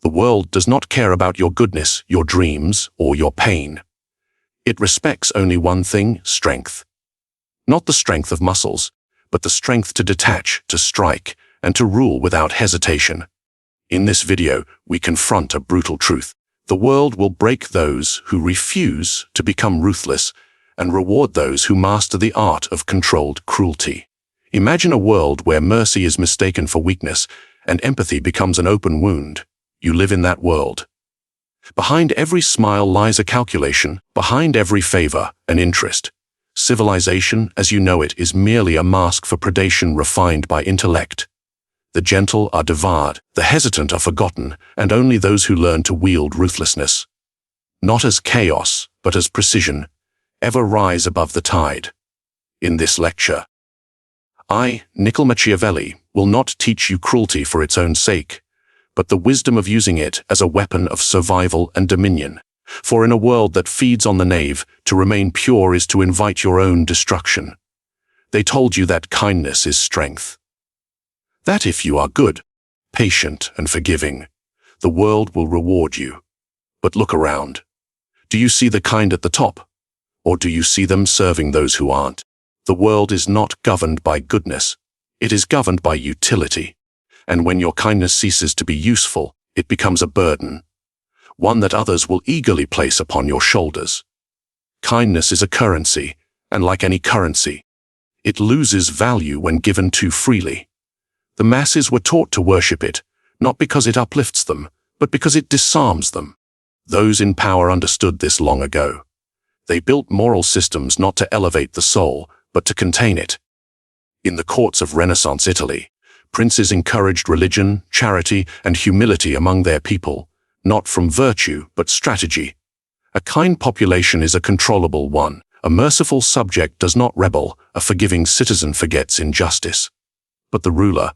The world does not care about your goodness, your dreams, or your pain. It respects only one thing: strength. Not the strength of muscles, but the strength to detach, to strike, and to rule without hesitation. In this video, we confront a brutal truth. The world will break those who refuse to become ruthless and reward those who master the art of controlled cruelty. Imagine a world where mercy is mistaken for weakness and empathy becomes an open wound. You live in that world. Behind every smile lies a calculation, behind every favor, an interest. Civilization, as you know it, is merely a mask for predation refined by intellect. The gentle are devoured, the hesitant are forgotten, and only those who learn to wield ruthlessness, not as chaos, but as precision, ever rise above the tide. In this lecture, I, Machiavelli, will not teach you cruelty for its own sake, but the wisdom of using it as a weapon of survival and dominion. For in a world that feeds on the knave, to remain pure is to invite your own destruction. They told you that kindness is strength. That if you are good, patient, and forgiving, the world will reward you. But look around. Do you see the kind at the top? Or do you see them serving those who aren't? The world is not governed by goodness. It is governed by utility. And when your kindness ceases to be useful, it becomes a burden, one that others will eagerly place upon your shoulders. Kindness is a currency, and like any currency, it loses value when given too freely. The masses were taught to worship it, not because it uplifts them, but because it disarms them. Those in power understood this long ago. They built moral systems not to elevate the soul, but to contain it. In the courts of Renaissance Italy, princes encouraged religion, charity, and humility among their people, not from virtue, but strategy. A kind population is a controllable one. A merciful subject does not rebel. A forgiving citizen forgets injustice. But the ruler,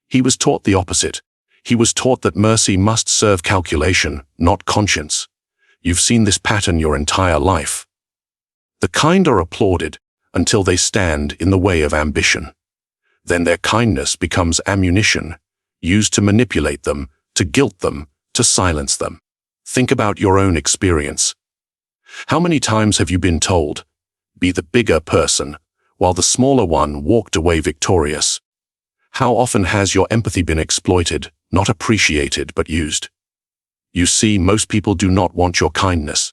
he was taught the opposite. He was taught that mercy must serve calculation, not conscience. You've seen this pattern your entire life. The kind are applauded until they stand in the way of ambition. Then their kindness becomes ammunition, used to manipulate them, to guilt them, to silence them. Think about your own experience. How many times have you been told, be the bigger person, while the smaller one walked away victorious? How often has your empathy been exploited, not appreciated, but used? You see, most people do not want your kindness.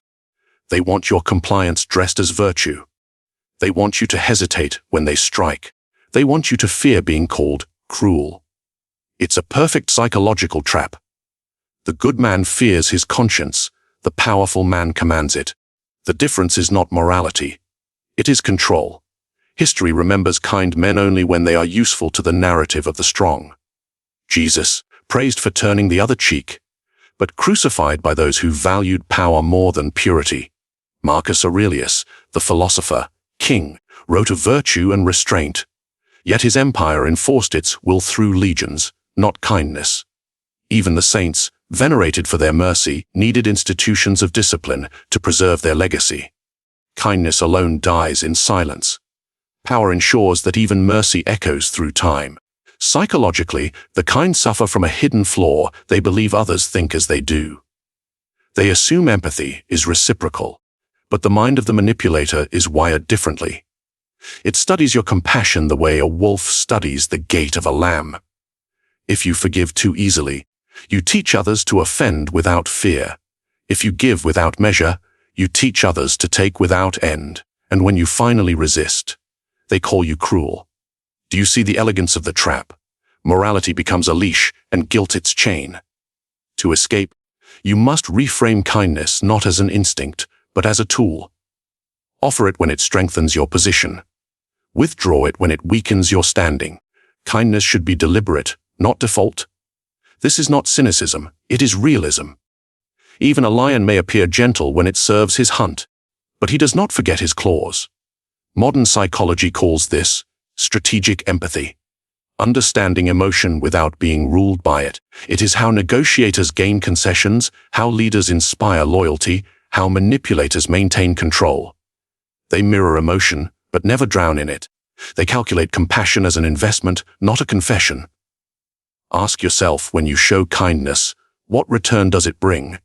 They want your compliance dressed as virtue. They want you to hesitate when they strike. They want you to fear being called cruel. It's a perfect psychological trap. The good man fears his conscience. The powerful man commands it. The difference is not morality. It is control. History remembers kind men only when they are useful to the narrative of the strong. Jesus, praised for turning the other cheek, but crucified by those who valued power more than purity. Marcus Aurelius, the philosopher, king, wrote of virtue and restraint. Yet his empire enforced its will through legions, not kindness. Even the saints, venerated for their mercy, needed institutions of discipline to preserve their legacy. Kindness alone dies in silence. Power ensures that even mercy echoes through time. Psychologically, the kind suffer from a hidden flaw. They believe others think as they do. They assume empathy is reciprocal, but the mind of the manipulator is wired differently. It studies your compassion the way a wolf studies the gait of a lamb. If you forgive too easily, you teach others to offend without fear. If you give without measure, you teach others to take without end. And when you finally resist, they call you cruel. Do you see the elegance of the trap? Morality becomes a leash and guilt its chain. To escape, you must reframe kindness not as an instinct, but as a tool. Offer it when it strengthens your position. Withdraw it when it weakens your standing. Kindness should be deliberate, not default. This is not cynicism, it is realism. Even a lion may appear gentle when it serves his hunt, but he does not forget his claws. Modern psychology calls this strategic empathy. Understanding emotion without being ruled by it. It is how negotiators gain concessions, how leaders inspire loyalty, how manipulators maintain control. They mirror emotion, but never drown in it. They calculate compassion as an investment, not a confession. Ask yourself when you show kindness, What return does it bring?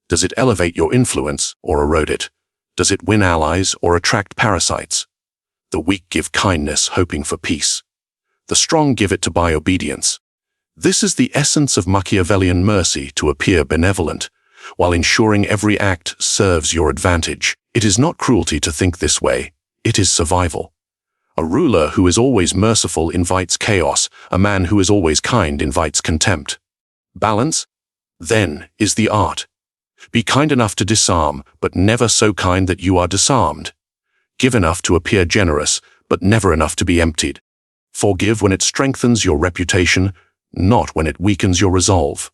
Does it elevate your influence or erode it? Does it win allies or attract parasites? The weak give kindness, hoping for peace. The strong give it to buy obedience. This is the essence of Machiavellian mercy, to appear benevolent, while ensuring every act serves your advantage. It is not cruelty to think this way. It is survival. A ruler who is always merciful invites chaos. A man who is always kind invites contempt. Balance, then, is the art. Be kind enough to disarm, but never so kind that you are disarmed. Give enough to appear generous, but never enough to be emptied. Forgive when it strengthens your reputation, not when it weakens your resolve.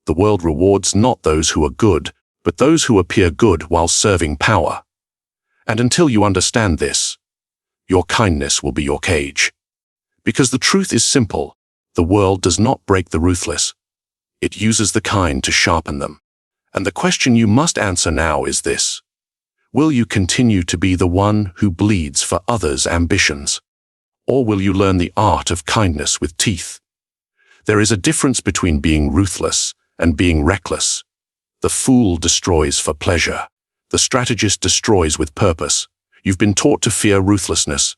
The world rewards not those who are good, but those who appear good while serving power. And until you understand this, your kindness will be your cage. Because the truth is simple, the world does not break the ruthless. It uses the kind to sharpen them. And the question you must answer now is this: will you continue to be the one who bleeds for others' ambitions? Or will you learn the art of kindness with teeth? There is a difference between being ruthless and being reckless. The fool destroys for pleasure. The strategist destroys with purpose. You've been taught to fear ruthlessness,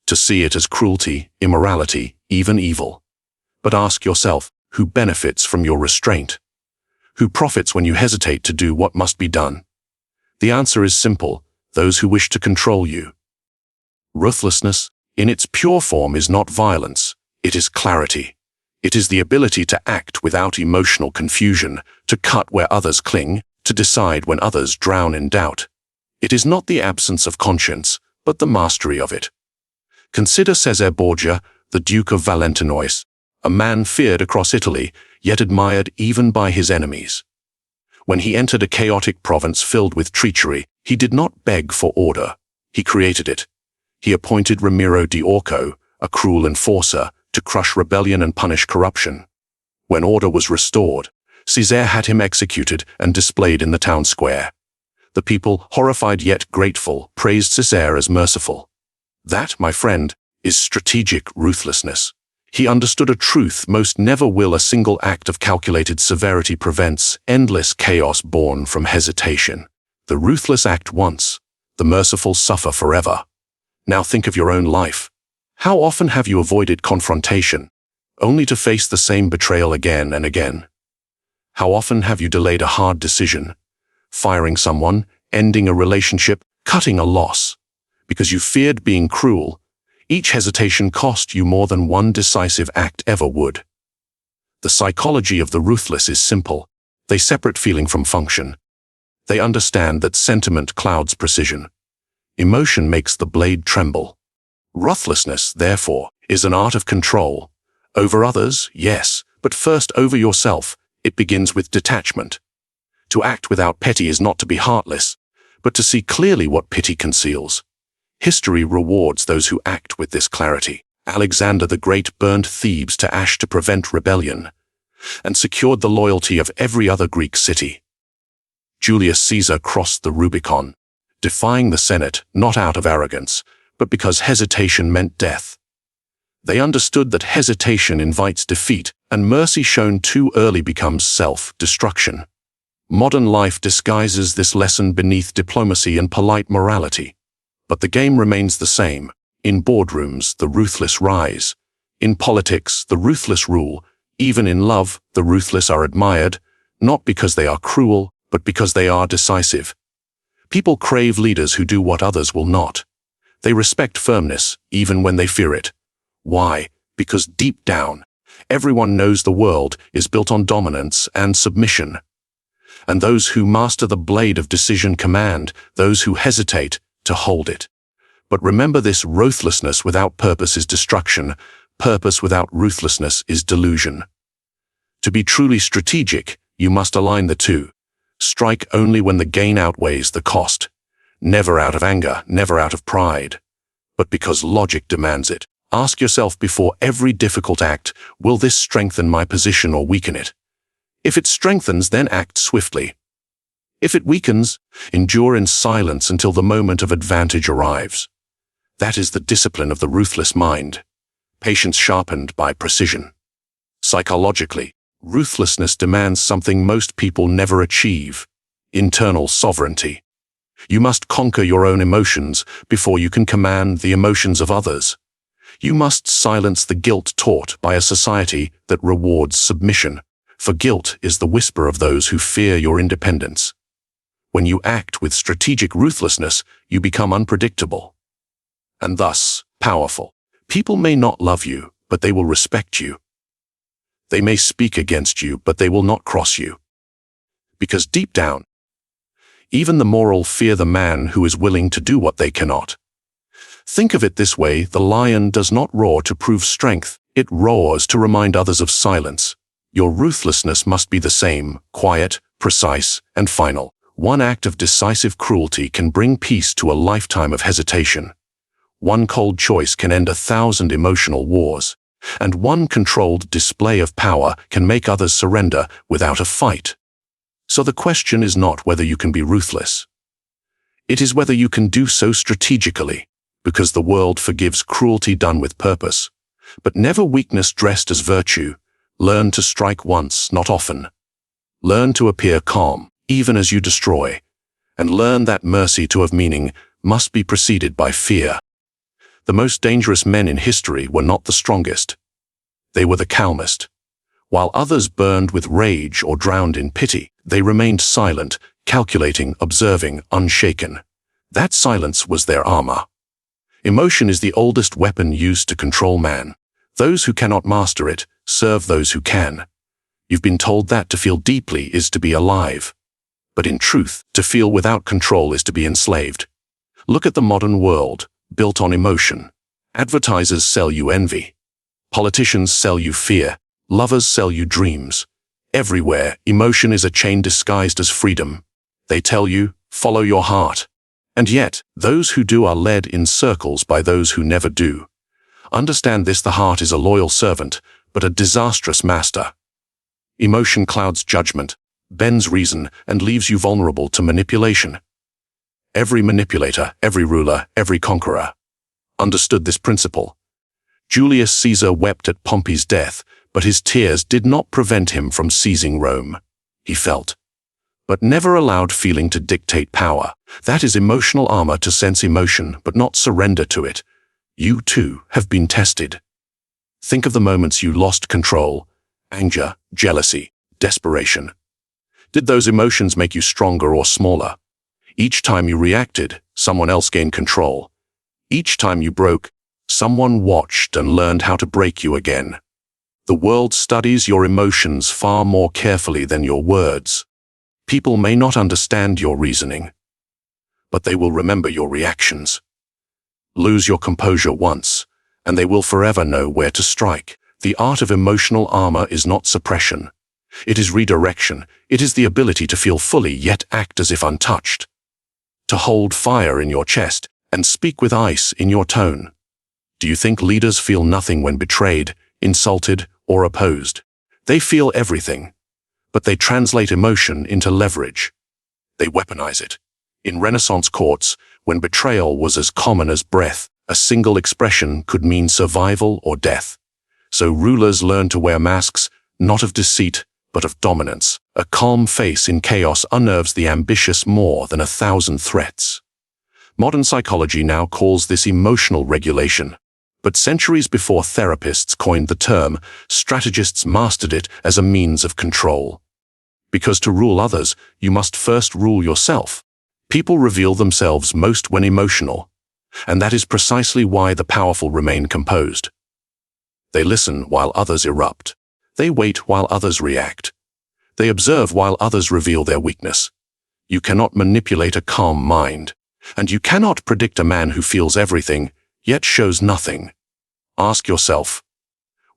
to see it as cruelty, immorality, even evil. But ask yourself, who benefits from your restraint? Who profits when you hesitate to do what must be done? The answer is simple: those who wish to control you. Ruthlessness, in its pure form, is not violence. It is clarity. It is the ability to act without emotional confusion, to cut where others cling, to decide when others drown in doubt. It is not the absence of conscience, but the mastery of it. Consider Cesare Borgia, the Duke of Valentinois, a man feared across Italy, yet admired even by his enemies. When he entered a chaotic province filled with treachery, he did not beg for order. He created it. He appointed Ramiro di Orco, a cruel enforcer, to crush rebellion and punish corruption. When order was restored, Cesare had him executed and displayed in the town square. The people, horrified yet grateful, praised Cesare as merciful. That, my friend, is strategic ruthlessness. He understood a truth most never will: a single act of calculated severity prevents endless chaos born from hesitation. The ruthless act once, the merciful suffer forever. Now think of your own life. How often have you avoided confrontation, only to face the same betrayal again and again? How often have you delayed a hard decision, firing someone, ending a relationship, cutting a loss, because you feared being cruel? Each hesitation cost you more than one decisive act ever would. The psychology of the ruthless is simple. They separate feeling from function. They understand that sentiment clouds precision. Emotion makes the blade tremble. Ruthlessness, therefore, is an art of control. Over others, yes, but first over yourself. It begins with detachment. To act without pity is not to be heartless, but to see clearly what pity conceals. History rewards those who act with this clarity. Alexander the Great burned Thebes to ash to prevent rebellion, and secured the loyalty of every other Greek city. Julius Caesar crossed the Rubicon, defying the Senate not out of arrogance, but because hesitation meant death. They understood that hesitation invites defeat, and mercy shown too early becomes self-destruction. Modern life disguises this lesson beneath diplomacy and polite morality. But the game remains the same. In boardrooms, the ruthless rise. In politics, the ruthless rule. Even in love, the ruthless are admired, not because they are cruel, but because they are decisive. People crave leaders who do what others will not. They respect firmness, even when they fear it. Why? Because deep down, everyone knows the world is built on dominance and submission. And those who master the blade of decision command, those who hesitate to hold it. But remember this: ruthlessness without purpose is destruction. Purpose without ruthlessness is delusion. To be truly strategic, you must align the two. Strike only when the gain outweighs the cost. Never out of anger, never out of pride, but because logic demands it. Ask yourself before every difficult act, will this strengthen my position or weaken it? If it strengthens, then act swiftly. If it weakens, endure in silence until the moment of advantage arrives. That is the discipline of the ruthless mind, patience sharpened by precision. Psychologically, Ruthlessness demands something most people never achieve: internal sovereignty. You must conquer your own emotions before you can command the emotions of others. You must silence the guilt taught by a society that rewards submission, for guilt is the whisper of those who fear your independence. When you act with strategic ruthlessness, you become unpredictable, and thus powerful. People may not love you, but they will respect you. They may speak against you, but they will not cross you. Because deep down, even the moral fear the man who is willing to do what they cannot. Think of it this way: the lion does not roar to prove strength, it roars to remind others of silence. Your ruthlessness must be the same: quiet, precise, and final. One act of decisive cruelty can bring peace to a lifetime of hesitation. One cold choice can end 1,000 emotional wars. And one controlled display of power can make others surrender without a fight. So the question is not whether you can be ruthless. It is whether you can do so strategically, because the world forgives cruelty done with purpose, but never weakness dressed as virtue. Learn to strike once, not often. Learn to appear calm, even as you destroy, and learn that mercy, to have meaning, must be preceded by fear. The most dangerous men in history were not the strongest. They were the calmest. While others burned with rage or drowned in pity, they remained silent, calculating, observing, unshaken. That silence was their armor. Emotion is the oldest weapon used to control man. Those who cannot master it serve those who can. You've been told that to feel deeply is to be alive. But in truth, to feel without control is to be enslaved. Look at the modern world, built on emotion. Advertisers sell you envy. Politicians sell you fear. Lovers sell you dreams. Everywhere, emotion is a chain disguised as freedom. They tell you, follow your heart. And yet, those who do are led in circles by those who never do. Understand this: the heart is a loyal servant, but a disastrous master. Emotion clouds judgment, bends reason, and leaves you vulnerable to manipulation. Every manipulator, every ruler, every conqueror understood this principle. Julius Caesar wept at Pompey's death, but his tears did not prevent him from seizing Rome. He felt, but never allowed feeling to dictate power. That is emotional armor: to sense emotion, but not surrender to it. You too have been tested. Think of the moments you lost control: anger, jealousy, desperation. Did those emotions make you stronger or smaller? Each time you reacted, someone else gained control. Each time you broke, someone watched and learned how to break you again. The world studies your emotions far more carefully than your words. People may not understand your reasoning, but they will remember your reactions. Lose your composure once, and they will forever know where to strike. The art of emotional armor is not suppression. It is redirection. It is the ability to feel fully yet act as if untouched. To hold fire in your chest and speak with ice in your tone. Do you think leaders feel nothing when betrayed, insulted, or opposed? They feel everything, but they translate emotion into leverage. They weaponize it. In Renaissance courts, when betrayal was as common as breath, a single expression could mean survival or death. So rulers learned to wear masks, not of deceit, but of dominance. A calm face in chaos unnerves the ambitious more than 1,000 threats. Modern psychology now calls this emotional regulation. But centuries before therapists coined the term, strategists mastered it as a means of control. Because to rule others, you must first rule yourself. People reveal themselves most when emotional, and that is precisely why the powerful remain composed. They listen while others erupt. They wait while others react. They observe while others reveal their weakness. You cannot manipulate a calm mind, and you cannot predict a man who feels everything, yet shows nothing. Ask yourself,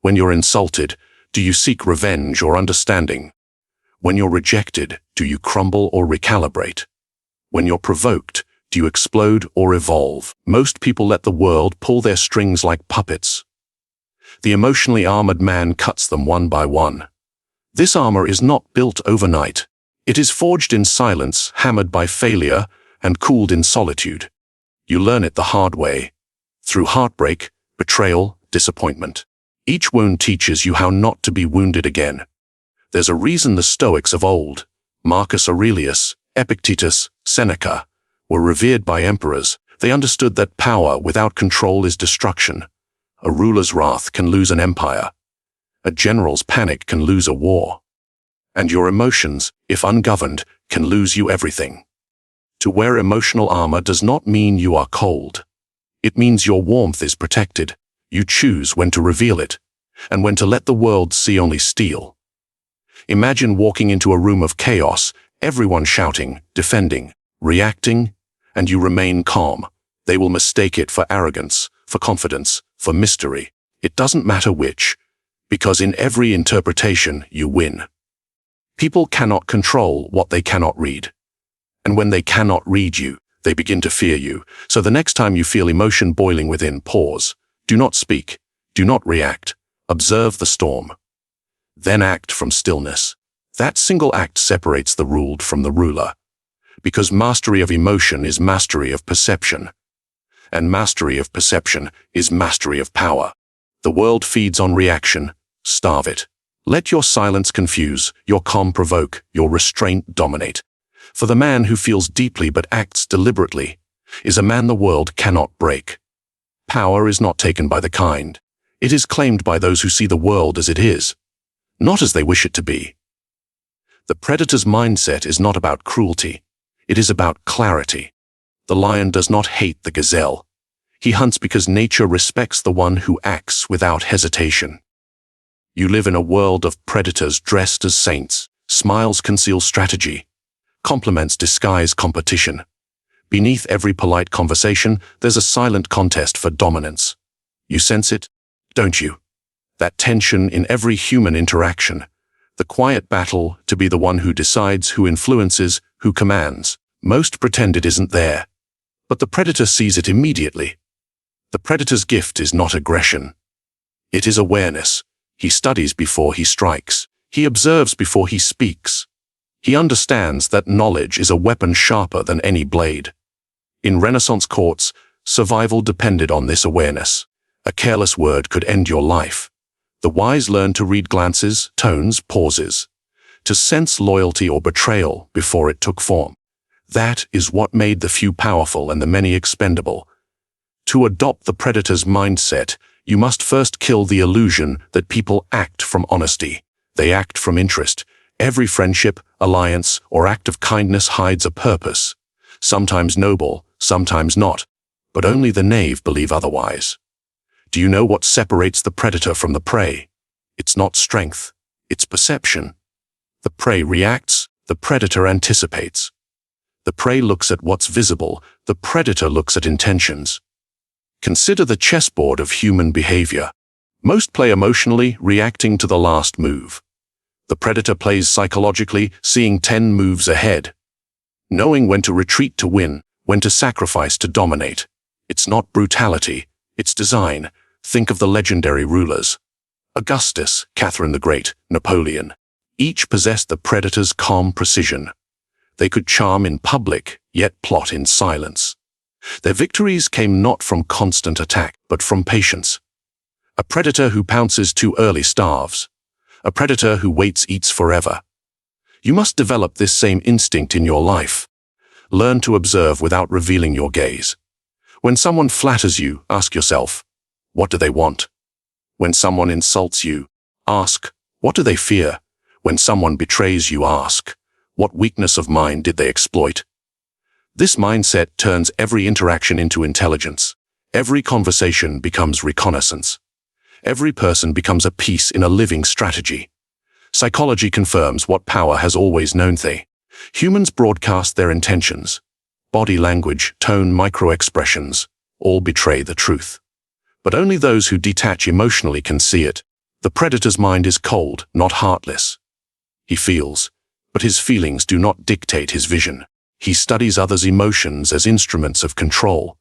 when you're insulted, do you seek revenge or understanding? When you're rejected, do you crumble or recalibrate? When you're provoked, do you explode or evolve? Most people let the world pull their strings like puppets. The emotionally armored man cuts them one by one. This armor is not built overnight. It is forged in silence, hammered by failure, and cooled in solitude. You learn it the hard way, through heartbreak, betrayal, disappointment. Each wound teaches you how not to be wounded again. There's a reason the Stoics of old, Marcus Aurelius, Epictetus, Seneca, were revered by emperors. They understood that power without control is destruction. A ruler's wrath can lose an empire. A general's panic can lose a war. And your emotions, if ungoverned, can lose you everything. To wear emotional armor does not mean you are cold. It means your warmth is protected. You choose when to reveal it, and when to let the world see only steel. Imagine walking into a room of chaos, everyone shouting, defending, reacting, and you remain calm. They will mistake it for arrogance, for confidence, for mystery. It doesn't matter which, because in every interpretation you win. People cannot control what they cannot read. And when they cannot read you, they begin to fear you. So the next time you feel emotion boiling within, pause. Do not speak. Do not react. Observe the storm. Then act from stillness. That single act separates the ruled from the ruler. Because mastery of emotion is mastery of perception. And mastery of perception is mastery of power. The world feeds on reaction. Starve it. Let your silence confuse, your calm provoke, your restraint dominate. For the man who feels deeply but acts deliberately is a man the world cannot break. Power is not taken by the kind. It is claimed by those who see the world as it is, not as they wish it to be. The predator's mindset is not about cruelty. It is about clarity. The lion does not hate the gazelle. He hunts because nature respects the one who acts without hesitation. You live in a world of predators dressed as saints. Smiles conceal strategy. Compliments disguise competition. Beneath every polite conversation, there's a silent contest for dominance. You sense it, don't you? That tension in every human interaction. The quiet battle to be the one who decides, who influences, who commands. Most pretend it isn't there. But the predator sees it immediately. The predator's gift is not aggression. It is awareness. He studies before he strikes. He observes before he speaks. He understands that knowledge is a weapon sharper than any blade. In Renaissance courts, survival depended on this awareness. A careless word could end your life. The wise learn to read glances, tones, pauses, to sense loyalty or betrayal before it took form. That is what made the few powerful and the many expendable. To adopt the predator's mindset, you must first kill the illusion that people act from honesty. They act from interest. Every friendship, alliance, or act of kindness hides a purpose. Sometimes noble, sometimes not. But only the knave believe otherwise. Do you know what separates the predator from the prey? It's not strength, it's perception. The prey reacts, the predator anticipates. The prey looks at what's visible, the predator looks at intentions. Consider the chessboard of human behavior. Most play emotionally, reacting to the last move. The predator plays psychologically, seeing 10 moves ahead. Knowing when to retreat to win, when to sacrifice to dominate. It's not brutality, it's design. Think of the legendary rulers. Augustus, Catherine the Great, Napoleon. Each possessed the predator's calm precision. They could charm in public, yet plot in silence. Their victories came not from constant attack, but from patience. A predator who pounces too early starves. A predator who waits eats forever. You must develop this same instinct in your life. Learn to observe without revealing your gaze. When someone flatters you, ask yourself, what do they want? When someone insults you, ask, what do they fear? When someone betrays you, ask, what weakness of mind did they exploit? This mindset turns every interaction into intelligence. Every conversation becomes reconnaissance. Every person becomes a piece in a living strategy. Psychology confirms what power has always known. Humans broadcast their intentions. Body language, tone, micro-expressions, all betray the truth. But only those who detach emotionally can see it. The predator's mind is cold, not heartless. He feels, but his feelings do not dictate his vision. He studies others' emotions as instruments of control.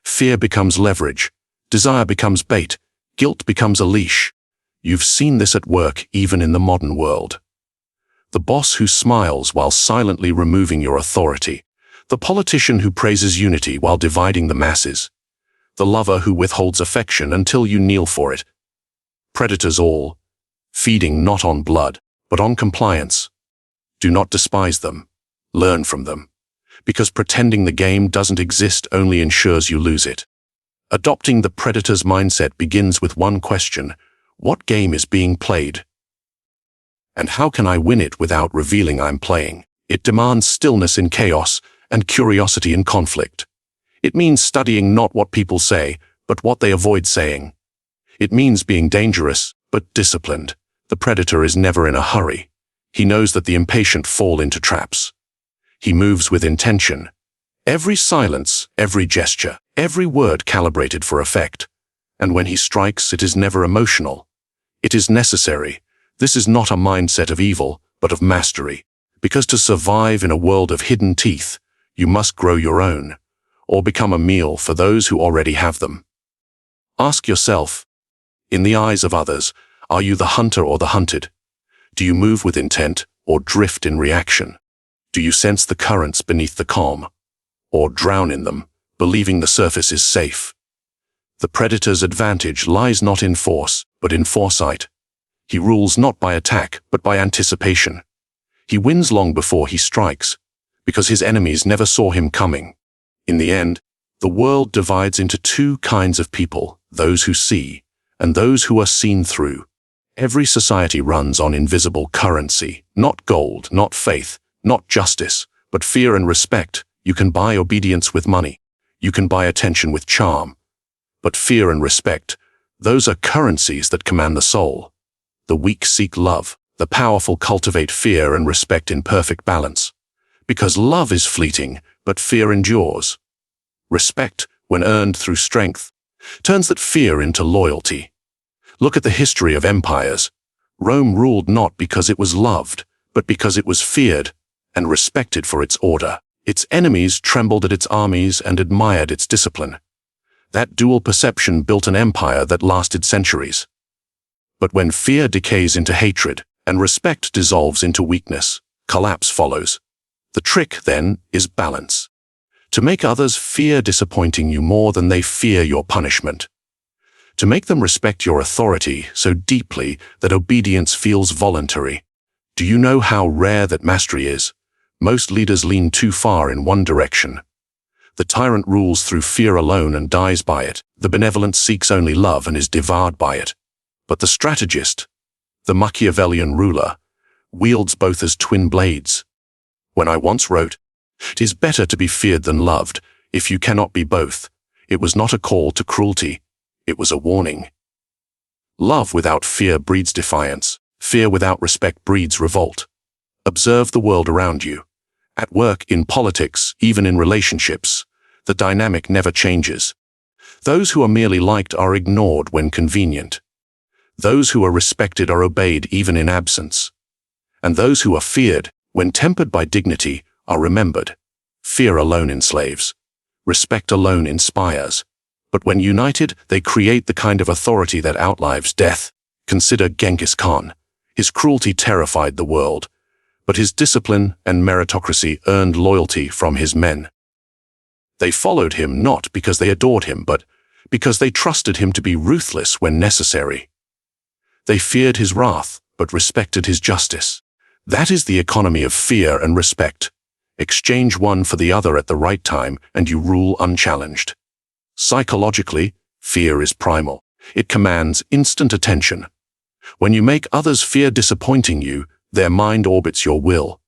Fear becomes leverage. Desire becomes bait. Guilt becomes a leash. You've seen this at work even in the modern world. The boss who smiles while silently removing your authority. The politician who praises unity while dividing the masses. The lover who withholds affection until you kneel for it. Predators all, feeding not on blood, But on compliance, do not despise them. Learn from them. Because pretending the game doesn't exist only ensures you lose it. Adopting the predator's mindset begins with one question: what game is being played? And how can I win it without revealing I'm playing? It demands stillness in chaos and curiosity in conflict. It means studying not what people say, but what they avoid saying. It means being dangerous, but disciplined. The predator is never in a hurry. He knows that the impatient fall into traps. He moves with intention. Every silence, every gesture, every word calibrated for effect. And when he strikes, it is never emotional. It is necessary. This is not a mindset of evil, but of mastery. Because to survive in a world of hidden teeth, you must grow your own, or become a meal for those who already have them. Ask yourself, in the eyes of others, are you the hunter or the hunted? Do you move with intent or drift in reaction? Do you sense the currents beneath the calm, or drown in them, believing the surface is safe? The predator's advantage lies not in force, but in foresight. He rules not by attack, but by anticipation. He wins long before he strikes, because his enemies never saw him coming. In the end, the world divides into two kinds of people, those who see, and those who are seen through. Every society runs on invisible currency, not gold, not faith, not justice, but fear and respect. You can buy obedience with money. You can buy attention with charm. But fear and respect, those are currencies that command the soul. The weak seek love. The powerful cultivate fear and respect in perfect balance. Because love is fleeting, but fear endures. Respect, when earned through strength, turns that fear into loyalty. Look at the history of empires. Rome ruled not because it was loved, but because it was feared and respected for its order. Its enemies trembled at its armies and admired its discipline. That dual perception built an empire that lasted centuries. But when fear decays into hatred and respect dissolves into weakness, collapse follows. The trick, then, is balance. To make others fear disappointing you more than they fear your punishment. To make them respect your authority so deeply that obedience feels voluntary. Do you know how rare that mastery is? Most leaders lean too far in one direction. The tyrant rules through fear alone and dies by it. The benevolent seeks only love and is devoured by it. But the strategist, the Machiavellian ruler, wields both as twin blades. When I once wrote, "'Tis better to be feared than loved, if you cannot be both," it was not a call to cruelty, it was a warning. Love without fear breeds defiance. Fear without respect breeds revolt. Observe the world around you. At work, in politics, even in relationships, the dynamic never changes. Those who are merely liked are ignored when convenient. Those who are respected are obeyed even in absence. And those who are feared, when tempered by dignity, are remembered. Fear alone enslaves. Respect alone inspires. But when united, they create the kind of authority that outlives death. Consider Genghis Khan. His cruelty terrified the world, but his discipline and meritocracy earned loyalty from his men. They followed him not because they adored him, but because they trusted him to be ruthless when necessary. They feared his wrath, but respected his justice. That is the economy of fear and respect. Exchange one for the other at the right time, and you rule unchallenged. Psychologically, fear is primal. It commands instant attention. When you make others fear disappointing you, their mind orbits your will.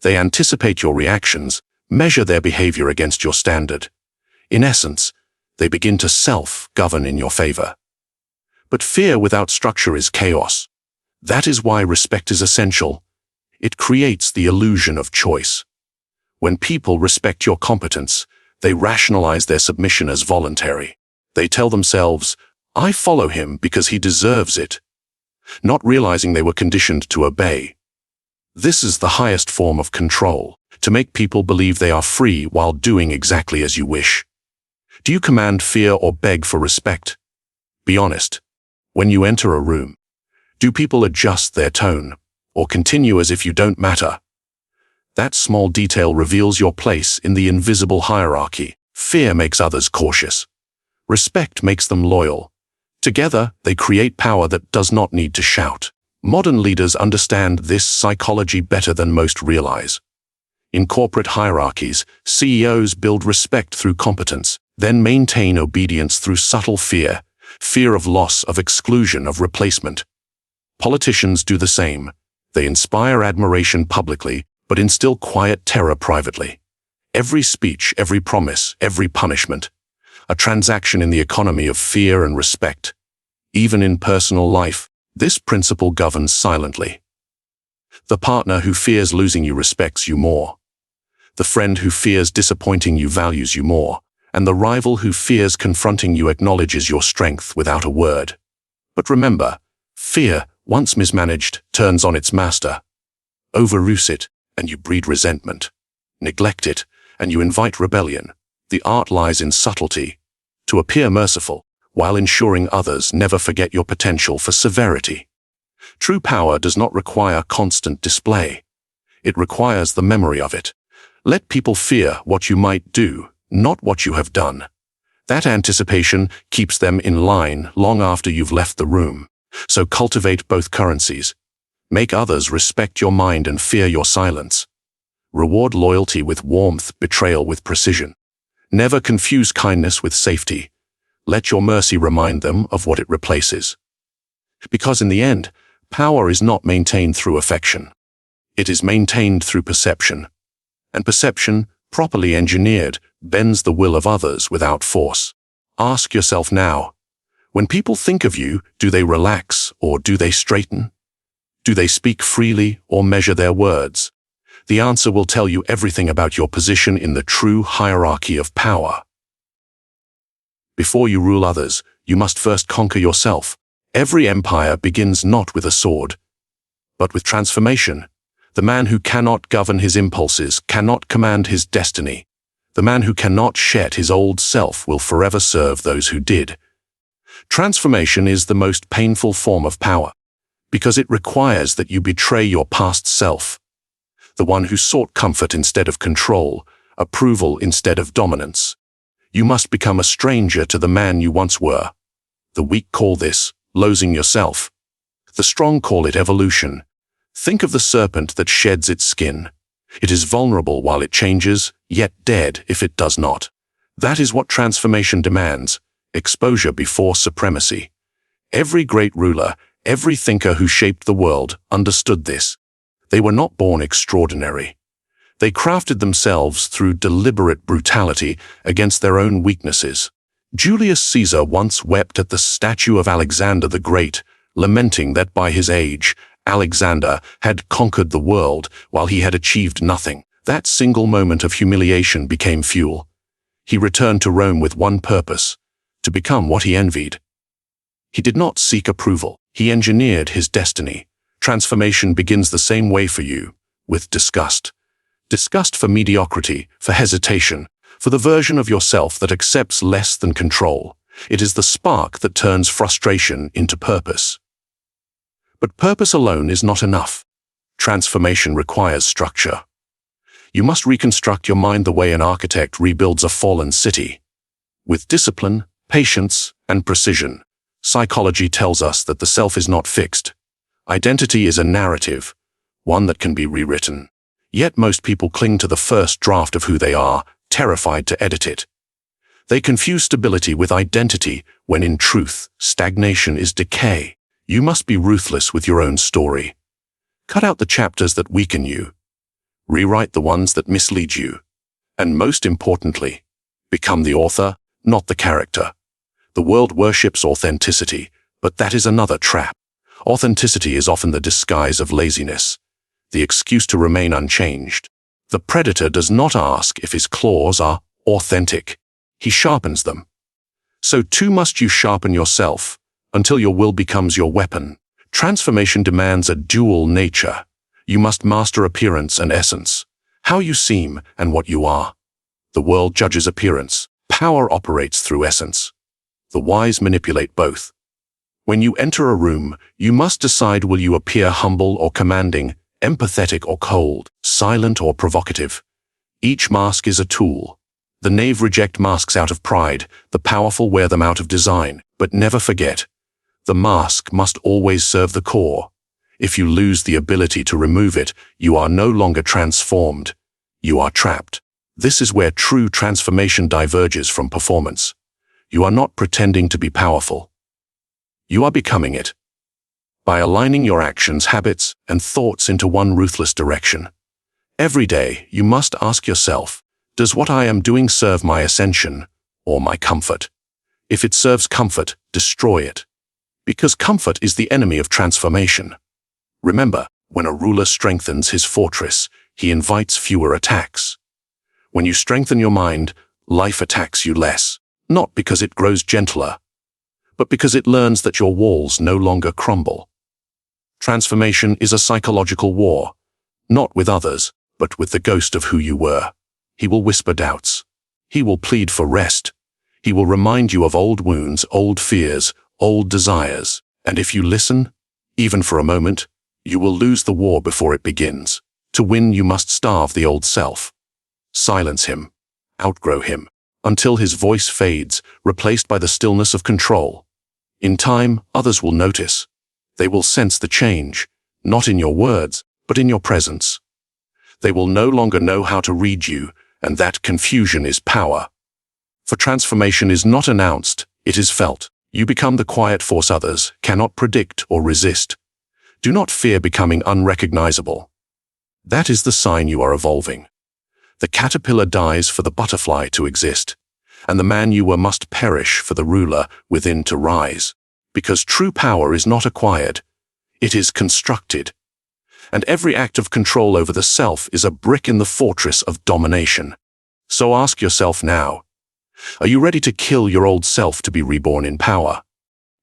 They anticipate your reactions, measure their behavior against your standard. In essence, they begin to self-govern in your favor. But fear without structure is chaos. That is why respect is essential. It creates the illusion of choice. When people respect your competence, they rationalize their submission as voluntary. They tell themselves, "I follow him because he deserves it," not realizing they were conditioned to obey. This is the highest form of control, to make people believe they are free while doing exactly as you wish. Do you command fear or beg for respect? Be honest. When you enter a room, do people adjust their tone, or continue as if you don't matter? That small detail reveals your place in the invisible hierarchy. Fear makes others cautious. Respect makes them loyal. Together, they create power that does not need to shout. Modern leaders understand this psychology better than most realize. In corporate hierarchies, CEOs build respect through competence, then maintain obedience through subtle fear, fear of loss, of exclusion, of replacement. Politicians do the same. They inspire admiration publicly, but instill quiet terror privately. Every speech, every promise, every punishment, a transaction in the economy of fear and respect. Even in personal life, this principle governs silently. The partner who fears losing you respects you more. The friend who fears disappointing you values you more, and the rival who fears confronting you acknowledges your strength without a word. But remember, fear, once mismanaged, turns on its master. Overuse it, and you breed resentment. Neglect it, and you invite rebellion. The art lies in subtlety, to appear merciful, while ensuring others never forget your potential for severity. True power does not require constant display. It requires the memory of it. Let people fear what you might do, not what you have done. That anticipation keeps them in line long after you've left the room. So cultivate both currencies. Make others respect your mind and fear your silence. Reward loyalty with warmth, betrayal with precision. Never confuse kindness with safety. Let your mercy remind them of what it replaces. Because in the end, power is not maintained through affection. It is maintained through perception. And perception, properly engineered, bends the will of others without force. Ask yourself now, when people think of you, do they relax or do they straighten? Do they speak freely or measure their words? The answer will tell you everything about your position in the true hierarchy of power. Before you rule others, you must first conquer yourself. Every empire begins not with a sword, but with transformation. The man who cannot govern his impulses cannot command his destiny. The man who cannot shed his old self will forever serve those who did. Transformation is the most painful form of power, because it requires that you betray your past self, the one who sought comfort instead of control, approval instead of dominance. You must become a stranger to the man you once were. The weak call this losing yourself. The strong call it evolution. Think of the serpent that sheds its skin. It is vulnerable while it changes, yet dead if it does not. That is what transformation demands, exposure before supremacy. Every great ruler, every thinker who shaped the world understood this. They were not born extraordinary. They crafted themselves through deliberate brutality against their own weaknesses. Julius Caesar once wept at the statue of Alexander the Great, lamenting that by his age, Alexander had conquered the world while he had achieved nothing. That single moment of humiliation became fuel. He returned to Rome with one purpose: to become what he envied. He did not seek approval. He engineered his destiny. Transformation begins the same way for you, with disgust. Disgust for mediocrity, for hesitation, for the version of yourself that accepts less than control. It is the spark that turns frustration into purpose. But purpose alone is not enough. Transformation requires structure. You must reconstruct your mind the way an architect rebuilds a fallen city. With discipline, patience, and precision. Psychology tells us that the self is not fixed. Identity is a narrative, one that can be rewritten. Yet most people cling to the first draft of who they are, terrified to edit it. They confuse stability with identity, when in truth, stagnation is decay. You must be ruthless with your own story. Cut out the chapters that weaken you. Rewrite the ones that mislead you. And most importantly, become the author, not the character. The world worships authenticity, but that is another trap. Authenticity is often the disguise of laziness, the excuse to remain unchanged. The predator does not ask if his claws are authentic. He sharpens them. So too must you sharpen yourself, until your will becomes your weapon. Transformation demands a dual nature. You must master appearance and essence, how you seem and what you are. The world judges appearance. Power operates through essence. The wise manipulate both. When you enter a room, you must decide, will you appear humble or commanding, empathetic or cold, silent or provocative. Each mask is a tool. The knave reject masks out of pride, the powerful wear them out of design. But never forget, the mask must always serve the core. If you lose the ability to remove it, you are no longer transformed. You are trapped. This is where true transformation diverges from performance. You are not pretending to be powerful. You are becoming it. By aligning your actions, habits, and thoughts into one ruthless direction. Every day, you must ask yourself, does what I am doing serve my ascension or my comfort? If it serves comfort, destroy it. Because comfort is the enemy of transformation. Remember, when a ruler strengthens his fortress, he invites fewer attacks. When you strengthen your mind, life attacks you less, not because it grows gentler, but because it learns that your walls no longer crumble. Transformation is a psychological war, not with others, but with the ghost of who you were. He will whisper doubts. He will plead for rest. He will remind you of old wounds, old fears, old desires. And if you listen, even for a moment, you will lose the war before it begins. To win, you must starve the old self. Silence him, outgrow him, until his voice fades, replaced by the stillness of control. In time, others will notice. They will sense the change, not in your words, but in your presence. They will no longer know how to read you, and that confusion is power. For transformation is not announced, it is felt. You become the quiet force others cannot predict or resist. Do not fear becoming unrecognizable. That is the sign you are evolving. The caterpillar dies for the butterfly to exist, and the man you were must perish for the ruler within to rise. Because true power is not acquired, it is constructed. And every act of control over the self is a brick in the fortress of domination. So ask yourself now, are you ready to kill your old self to be reborn in power?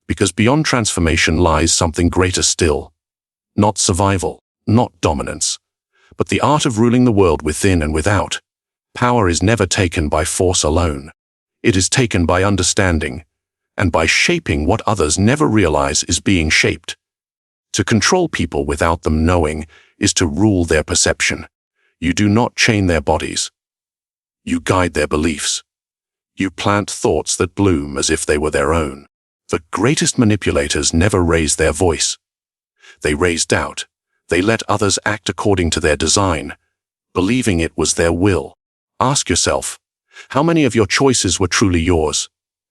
Because beyond transformation lies something greater still. Not survival, not dominance, but the art of ruling the world within and without. Power is never taken by force alone. It is taken by understanding, and by shaping what others never realize is being shaped. To control people without them knowing is to rule their perception. You do not chain their bodies. You guide their beliefs. You plant thoughts that bloom as if they were their own. The greatest manipulators never raise their voice. They raise doubt. They let others act according to their design, believing it was their will. Ask yourself, how many of your choices were truly yours,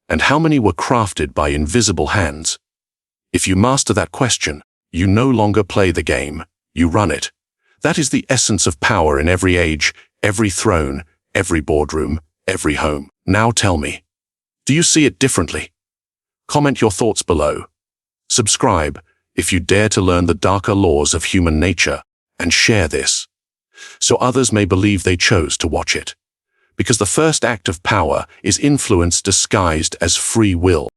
and how many were crafted by invisible hands? If you master that question, you no longer play the game, you run it. That is the essence of power in every age, every throne, every boardroom, every home. Now tell me, do you see it differently? Comment your thoughts below. Subscribe if you dare to learn the darker laws of human nature, and share this, so others may believe they chose to watch it. Because the first act of power is influence disguised as free will.